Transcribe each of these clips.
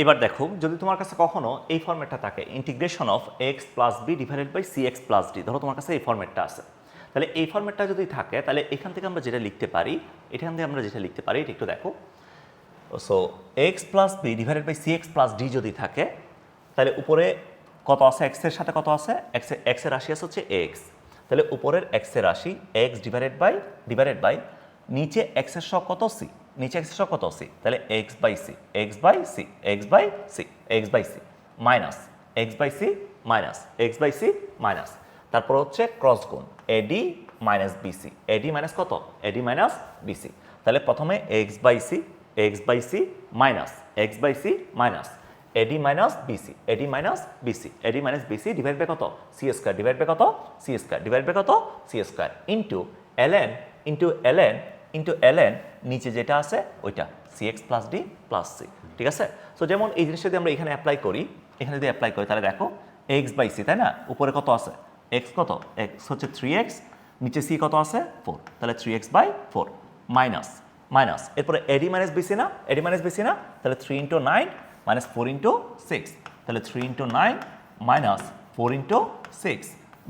এবার দেখো যদি তোমার কাছে কখনো এই ফরম্যাটটা থাকে integration of x plus b divided by c x plus d, ধরো তোমার কাছে এই ফরম্যাটটা আছে, তাহলে এই ফরম্যাটটা যদি থাকে তাহলে এখান থেকে আমরা যেটা লিখতে পারি, এটা একটু দেখো। So x plus b divided by c x plus d যদি থাকে তাহলে উপরে কত আছে, এক্সের সাথে কত আছে, এক্সের রাশি আছে হচ্ছে এক্স, তাহলে উপরের এক্সের রাশি এক্স ডিভাইডেড বাই নিচে এক্সের সব কত সি, নিচে এক্সের সব কত সি, তাহলে x by c minus x by c minus তারপর হচ্ছে ক্রস গুণ AD minus BC, AD minus কত, এডি মাইনাস বিসি, তাহলে প্রথমে x by c minus AD minus BC divide by কত, সি স্কয়ার ডিভাইড বাই কত, c square into LN নিচে যেটা আছে ওইটা c x plus d plus c, ঠিক আছে। সো যেমন এই জিনিসটা যদি আমরা এখানে অ্যাপ্লাই করি তাহলে দেখো এক্স বাই সি, তাই না, উপরে কত আছে এক্স, কত এক্স হচ্ছে 3x, নিচে সি কত আছে 4, তাহলে 3x বাই 4 মাইনাস এরপরে এডি মাইনাস বিসি না, তাহলে 3 ইন্টু 9 মাইনাস 4 ইন্টু 6, তাহলে 3 into 9 minus 4 into 6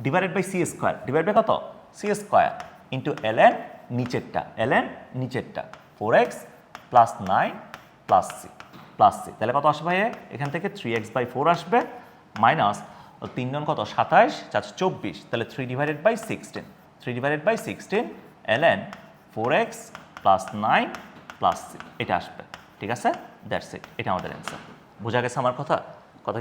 divided by c square, divide by কত, সি স্কোয়ার ইন্টু এলএন নিচেরটা 4x প্লাস 9 প্লাস সি, তাহলে কত আসবে এখান থেকে 3x বাই 4 আসবে মাইনাস 3 9 কত 27 4 24, তাহলে 3 divided by 16 ln 4x plus 9 plus c, এটা আসবে, ঠিক আছে। দ্যাটস ইট, এটা আমাদের অ্যান্সার। বোঝা গেছে আমার কথা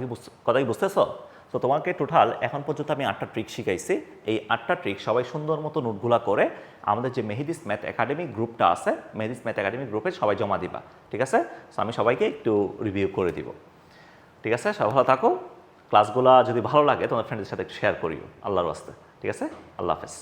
কি বুঝতেছো? তো তোমাকে টোটাল এখন পর্যন্ত আমি 8টা ট্রিক শিখাইছি। এই 8টা ট্রিক সবাই সুন্দর মতো নোটগুলা করে আমাদের যে মেহেদিস ম্যাথ একাডেমি গ্রুপটা আছে, মেহেদিস ম্যাথ একাডেমি গ্রুপে সবাই জমা দিবা, ঠিক আছে। সো আমি সবাইকে একটু রিভিউ করে দিব, ঠিক আছে। সবাই ভালো থাকো, ক্লাসগুলো যদি ভালো লাগে তোমার ফ্রেন্ডদের সাথে একটু শেয়ার করিও আল্লাহর ওয়াস্তে, ঠিক আছে। আল্লাহ হাফেজ।